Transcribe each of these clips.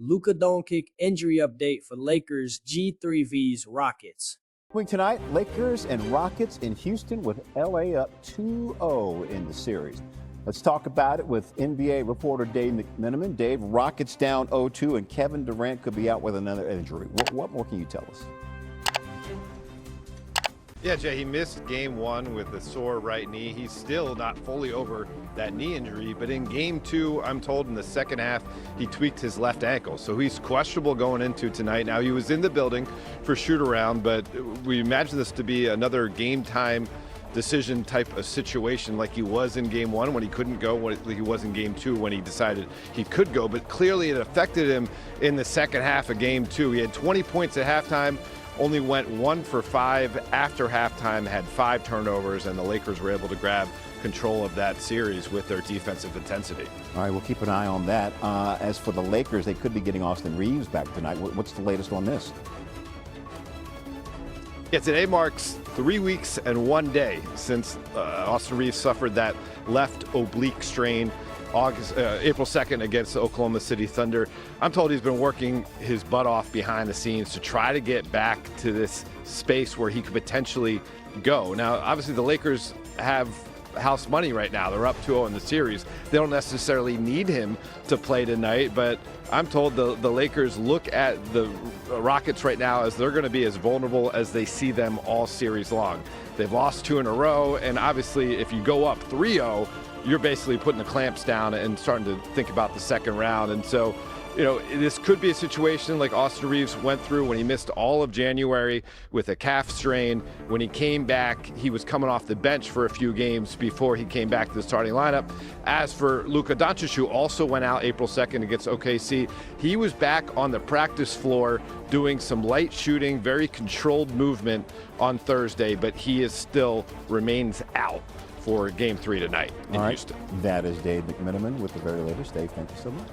Luka Doncic injury update for Lakers G3V's Rockets. Tonight, Lakers and Rockets in Houston with LA up 2-0 in the series. Let's talk about it with NBA reporter Dave McMenamin. Dave, Rockets down 0-2 and Kevin Durant could be out with another injury. What more can you tell us? Yeah, Jay, he missed game one with a sore right knee. He's still not fully over that knee injury, but in game two, I'm told in the second half, he tweaked his left ankle. So he's questionable going into tonight. Now, he was in the building for shoot around, but we imagine this to be another game time decision type of situation like he was in game one when he couldn't go, like he was in game two when he decided he could go. But clearly it affected him in the second half of game two. He had 20 points at halftime. Only went 1 for 5 after halftime, had 5 turnovers, and the Lakers were able to grab control of that series with their defensive intensity. All right, we'll keep an eye on that. As for the Lakers, they could be getting Austin Reaves back tonight. What's the latest on this? Yeah, today marks 3 weeks and 1 day since Austin Reaves suffered that left oblique strain April 2nd against the Oklahoma City Thunder. I'm told he's been working his butt off behind the scenes to try to get back to this space where he could potentially go. Now, obviously, the Lakers have house money right now. They're up 2-0 in the series. They don't necessarily need him to play tonight, but I'm told the Lakers look at the Rockets right now as they're going to be as vulnerable as they see them all series long. They've lost 2 in a row, and obviously, if you go up 3-0, you're basically putting the clamps down and starting to think about the second round. And so, you know, this could be a situation like Austin Reaves went through when he missed all of January with a calf strain. When he came back, he was coming off the bench for a few games before he came back to the starting lineup. As for Luka Doncic, who also went out April 2nd against OKC, he was back on the practice floor doing some light shooting, very controlled movement on Thursday, but he is still remains out for game 3 tonight in Houston. That is Dave McMenamin with the very latest. Dave, thank you so much.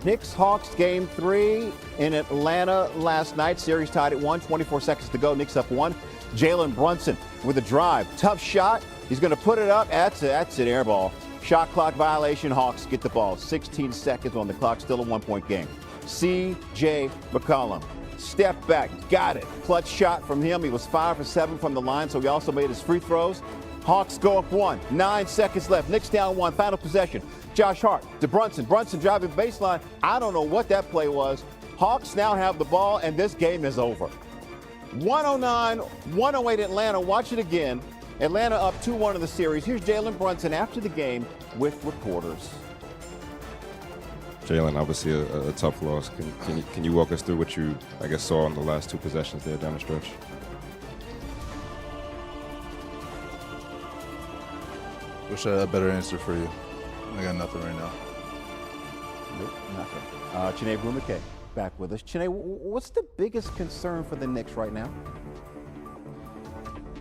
Knicks-Hawks game 3 in Atlanta last night. Series tied at 1, 24 seconds to go. Knicks up 1. Jalen Brunson with a drive. Tough shot. He's going to put it up. That's an air ball. Shot clock violation. Hawks get the ball. 16 seconds on the clock. Still a 1-point game. C.J. McCollum. Step back, got it. Clutch shot from him. He was 5 for 7 from the line, so he also made his free throws. Hawks go up 1. 9 seconds left. Knicks down 1. Final possession. Josh Hart to Brunson. Brunson driving baseline. I don't know what that play was. Hawks now have the ball, and this game is over. 109-108 Atlanta. Watch it again. Atlanta up 2-1 in the series. Here's Jalen Brunson after the game with reporters. Jalen, obviously a tough loss. Can you walk us through what you, I guess, saw in the last 2 possessions there down the stretch? Wish I had a better answer for you. I got nothing right now. Nope, nothing. Chiney Bumake back with us. Chiney, what's the biggest concern for the Knicks right now?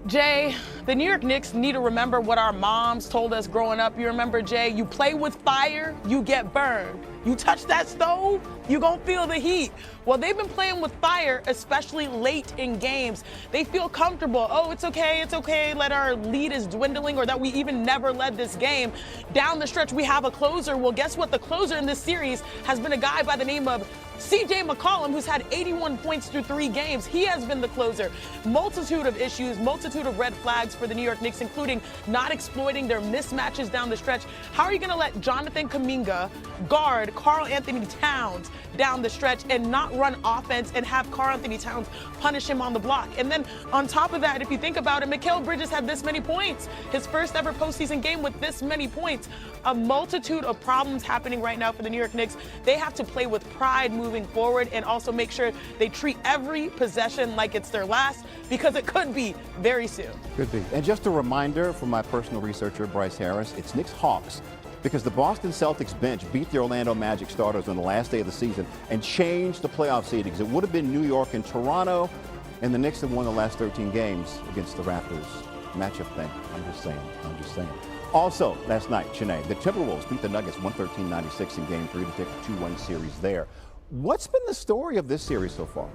Jay, the New York Knicks need to remember what our moms told us growing up. You remember, Jay, you play with fire, you get burned. You touch that stove, you're going to feel the heat. Well, they've been playing with fire, especially late in games. They feel comfortable. Oh, it's okay, let our lead is dwindling, or that we even never led this game. Down the stretch, we have a closer. Well, guess what? The closer in this series has been a guy by the name of C.J. McCollum, who's had 81 points through 3 games. He has been the closer. Multitude of issues, multitude of red flags for the New York Knicks, including not exploiting their mismatches down the stretch. How are you going to let Jonathan Kuminga guard Karl Anthony Towns down the stretch and not run offense and have Karl Anthony Towns punish him on the block? And then on top of that, if you think about it, Mikal Bridges had this many points. His first ever postseason game with this many points. A multitude of problems happening right now for the New York Knicks. They have to play with pride moving forward and also make sure they treat every possession like it's their last, because it could be very soon. Could be. And just a reminder from my personal researcher, Bryce Harris, it's Knicks-Hawks, because the Boston Celtics bench beat the Orlando Magic starters on the last day of the season and changed the playoff seedings. It would have been New York and Toronto, and the Knicks have won the last 13 games against the Raptors. Matchup thing. I'm just saying. Also, last night, Chiney, the Timberwolves beat the Nuggets 113-96 in Game 3 to take a 2-1 series there. What's been the story of this series so far?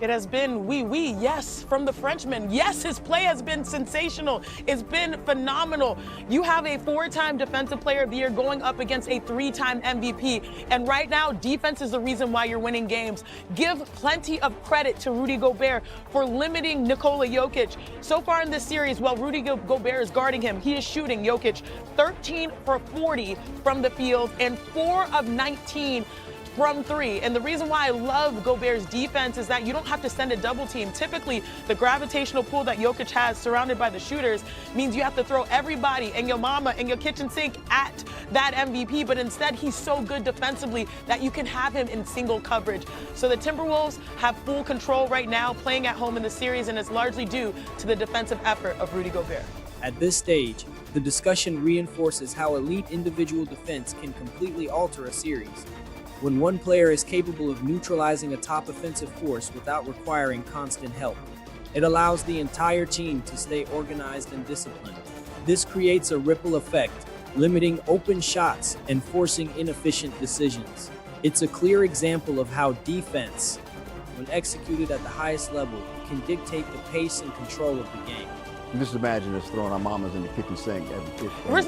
It has been oui, yes, from the Frenchman. Yes, his play has been sensational. It's been phenomenal. You have a 4-time Defensive Player of the Year going up against a 3-time MVP. And right now, defense is the reason why you're winning games. Give plenty of credit to Rudy Gobert for limiting Nikola Jokic. So far in this series, while Rudy Gobert is guarding him, he is shooting Jokic 13 for 40 from the field and 4 of 19 from 3. And the reason why I love Gobert's defense is that you don't have to send a double team. Typically, the gravitational pull that Jokic has surrounded by the shooters means you have to throw everybody and your mama and your kitchen sink at that MVP. But instead, he's so good defensively that you can have him in single coverage. So the Timberwolves have full control right now, playing at home in the series, and it's largely due to the defensive effort of Rudy Gobert. At this stage, the discussion reinforces how elite individual defense can completely alter a series. When one player is capable of neutralizing a top offensive force without requiring constant help, it allows the entire team to stay organized and disciplined. This creates a ripple effect, limiting open shots and forcing inefficient decisions. It's a clear example of how defense, when executed at the highest level, can dictate the pace and control of the game. Just imagine us throwing our mamas in the kitchen sink.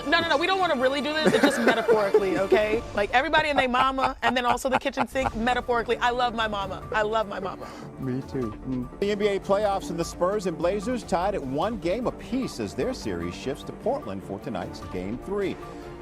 No, we don't want to really do this. It's just metaphorically, okay? Like everybody and their mama, and then also the kitchen sink, metaphorically. I love my mama. I love my mama. Me too. The NBA playoffs and the Spurs and Blazers tied at 1 game apiece as their series shifts to Portland for tonight's Game 3.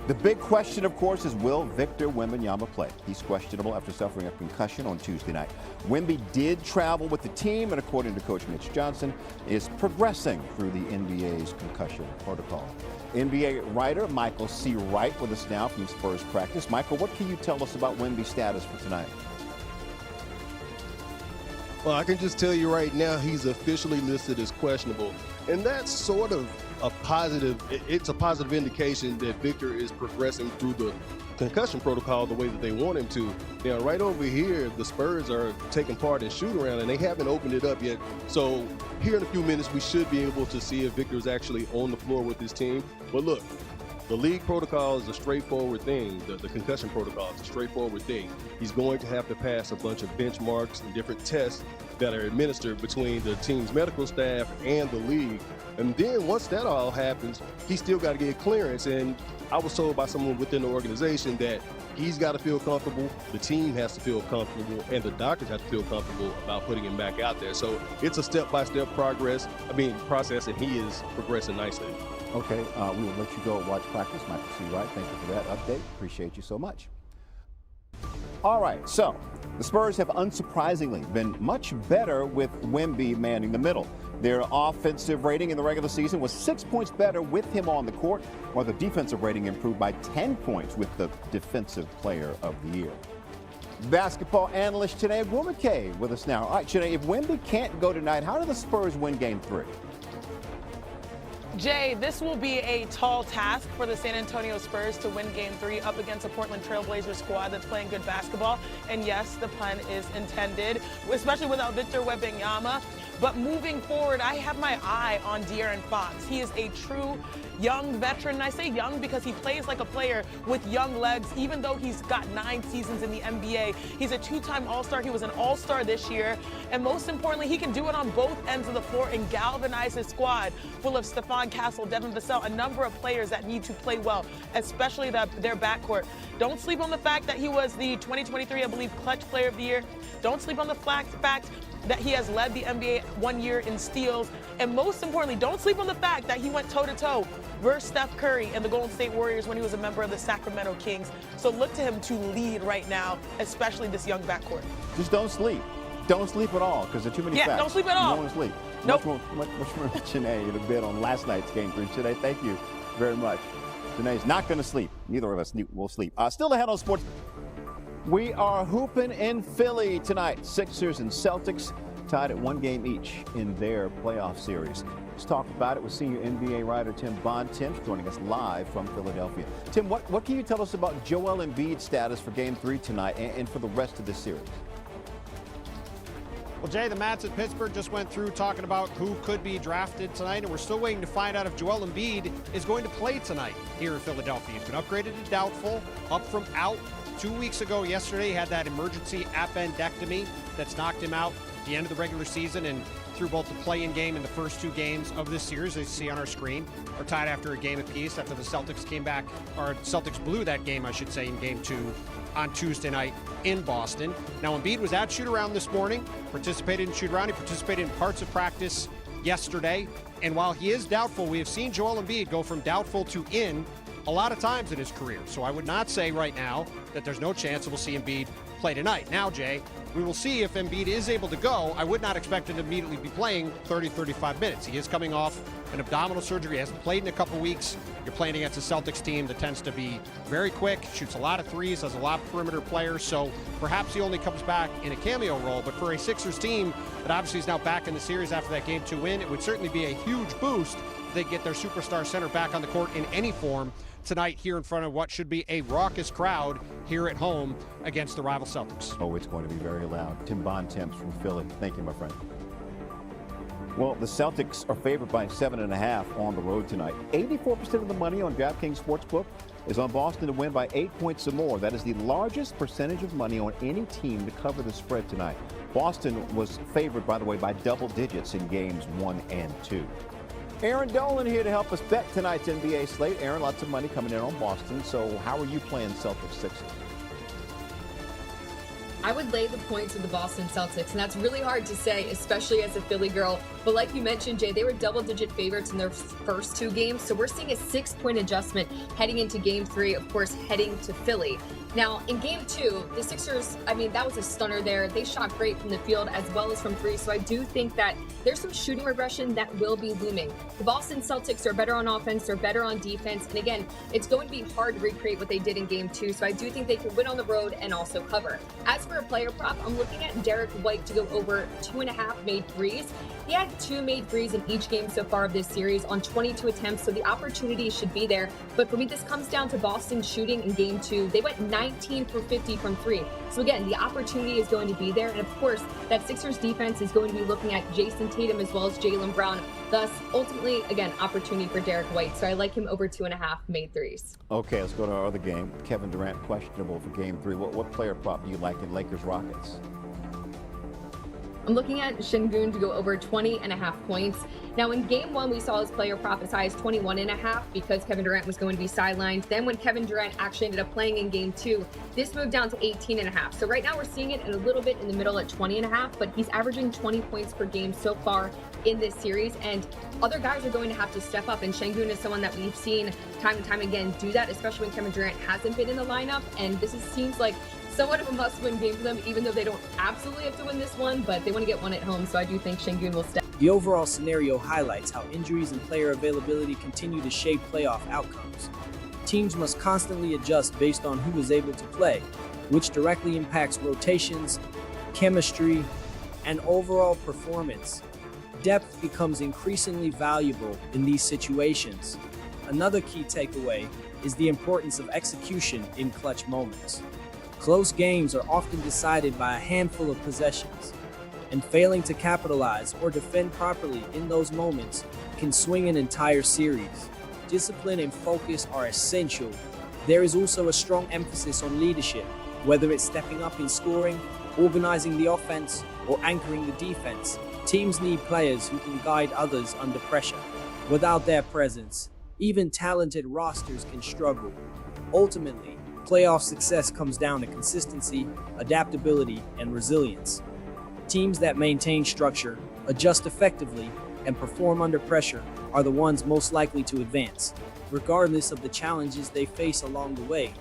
The big question, of course, is will Victor Wembanyama play? He's questionable after suffering a concussion on Tuesday night. Wemby did travel with the team, and according to Coach Mitch Johnson, is progressing through the NBA's concussion protocol. NBA writer Michael C. Wright with us now from Spurs practice. Michael, what can you tell us about Wemby's status for tonight? Well, I can just tell you right now, he's officially listed as questionable. And that's sort of a positive, it's a positive indication that Victor is progressing through the concussion protocol the way that they want him to. Now, right over here, the Spurs are taking part in shoot around and they haven't opened it up yet. So here in a few minutes, we should be able to see if Victor's actually on the floor with his team. But look, the league protocol is a straightforward thing. The concussion protocol is a straightforward thing. He's going to have to pass a bunch of benchmarks and different tests that are administered between the team's medical staff and the league. And then once that all happens, he's still got to get clearance. And I was told by someone within the organization that he's got to feel comfortable, the team has to feel comfortable, and the doctors have to feel comfortable about putting him back out there. So it's a step-by-step process, and he is progressing nicely. Okay, we will let you go watch practice. Michael C. Wright, thank you for that update. Appreciate you so much. All right, so the Spurs have unsurprisingly been much better with Wemby manning the middle. Their offensive rating in the regular season was 6 points better with him on the court, while the defensive rating improved by 10 points with the Defensive Player of the Year. Basketball analyst Chiney Gwumake with us now. All right, Chiney, if Wemby can't go tonight, how do the Spurs win Game 3? Jay, this will be a tall task for the San Antonio Spurs to win Game 3 up against a Portland Trailblazers squad that's playing good basketball. And yes, the pun is intended, especially without Victor Wembanyama. But moving forward, I have my eye on De'Aaron Fox. He is a true young veteran. And I say young because he plays like a player with young legs, even though he's got 9 seasons in the NBA. He's a 2-time All-Star. He was an All-Star this year. And most importantly, he can do it on both ends of the floor and galvanize his squad full of Stephon Castle, Devin Vassell, a number of players that need to play well, especially their backcourt. Don't sleep on the fact that he was the 2023, I believe, Clutch Player of the Year. Don't sleep on the fact that he has led the NBA 1 year in steals. And most importantly, don't sleep on the fact that he went toe-to-toe versus Steph Curry and the Golden State Warriors when he was a member of the Sacramento Kings. So look to him to lead right now, especially this young backcourt. Just don't sleep. Don't sleep at all, because there are too many facts. Yeah, don't sleep at all. You don't want to sleep. Nope. Much more Chiney to bid on last night's Game 3. Chiney, thank you very much. Chiney's not going to sleep. Neither of us will sleep. Still ahead on sports. We are hooping in Philly tonight. Sixers and Celtics tied at 1 game each in their playoff series. Let's talk about it with senior NBA writer Tim Bontemps joining us live from Philadelphia. Tim, what can you tell us about Joel Embiid's status for Game 3 tonight and for the rest of this series? Well, Jay, the Mats at Pittsburgh just went through talking about who could be drafted tonight, and we're still waiting to find out if Joel Embiid is going to play tonight here in Philadelphia. He's been upgraded to doubtful, up from out. 2 weeks ago yesterday, he had that emergency appendectomy that's knocked him out. the end of the regular season and through both the play-in game and the first two games of this series, as you see on our screen, are tied after a game apiece after the Celtics came back, or Celtics blew that game, I should say, in game 2 on Tuesday night in Boston. Now, Embiid was at shoot-around this morning, participated in shoot-around. He participated in parts of practice yesterday. And while he is doubtful, we have seen Joel Embiid go from doubtful to in a lot of times in his career. So I would not say right now that there's no chance that we'll see Embiid play tonight. Now, Jay, we will see if Embiid is able to go. I would not expect him to immediately be playing 30, 35 minutes. He is coming off an abdominal surgery. He hasn't played in a couple weeks. You're playing against a Celtics team that tends to be very quick, shoots a lot of threes, has a lot of perimeter players. So perhaps he only comes back in a cameo role. But for a Sixers team that obviously is now back in the series after that Game 2 win, it would certainly be a huge boost if they get their superstar center back on the court in any form tonight here in front of what should be a raucous crowd here at home against the rival Celtics. Oh, it's going to be very loud. Tim Bontemps from Philly. Thank you, my friend. Well, the Celtics are favored by 7.5 on the road tonight. 84% of the money on DraftKings Sportsbook is on Boston to win by 8 points or more. That is the largest percentage of money on any team to cover the spread tonight. Boston was favored, by the way, by double digits in games 1 and 2. Aaron Dolan here to help us bet tonight's NBA slate. Aaron, lots of money coming in on Boston. So how are you playing Celtics Sixers? I would lay the points of the Boston Celtics, and that's really hard to say, especially as a Philly girl. But like you mentioned, Jay, they were double-digit favorites in their first 2 games, so we're seeing a 6-point adjustment heading into Game 3, of course, heading to Philly. Now, in Game 2, the Sixers, that was a stunner there. They shot great from the field as well as from 3, so I do think that there's some shooting regression that will be looming. The Boston Celtics are better on offense, they're better on defense, and again, it's going to be hard to recreate what they did in Game 2, so I do think they can win on the road and also cover. As for a player prop, I'm looking at Derek White to go over 2.5 made threes. He had 2 made threes in each game so far of this series on 22 attempts, so the opportunity should be there. But for me, this comes down to Boston shooting in Game 2. They went 19 for 50 from 3. So again, the opportunity is going to be there. And of course, that Sixers defense is going to be looking at Jason Tatum as well as Jaylen Brown. Thus, ultimately, again, opportunity for Derek White. So I like him over 2.5 made threes. Okay, let's go to our other game. Kevin Durant questionable for Game 3. What player prop do you like in Lakers Rockets? I'm looking at Şengün to go over 20.5 points. Now, in Game 1, we saw his player prop as high as 21.5 because Kevin Durant was going to be sidelined. Then when Kevin Durant actually ended up playing in Game 2, this moved down to 18.5. So right now we're seeing it in a little bit in the middle at 20.5, but he's averaging 20 points per game so far in this series, and other guys are going to have to step up, and Şengün is someone that we've seen time and time again do that, especially when Kevin Durant hasn't been in the lineup, and seems like somewhat of a must-win game for them, even though they don't absolutely have to win this one, but they want to get one at home, so I do think Şengün will step. The overall scenario highlights how injuries and player availability continue to shape playoff outcomes. Teams must constantly adjust based on who is able to play, which directly impacts rotations, chemistry, and overall performance. Depth becomes increasingly valuable in these situations. Another key takeaway is the importance of execution in clutch moments. Close games are often decided by a handful of possessions, and failing to capitalize or defend properly in those moments can swing an entire series. Discipline and focus are essential. There is also a strong emphasis on leadership, whether it's stepping up in scoring, organizing the offense, or anchoring the defense. Teams need players who can guide others under pressure. Without their presence, even talented rosters can struggle. Ultimately, playoff success comes down to consistency, adaptability, and resilience. Teams that maintain structure, adjust effectively, and perform under pressure are the ones most likely to advance, regardless of the challenges they face along the way.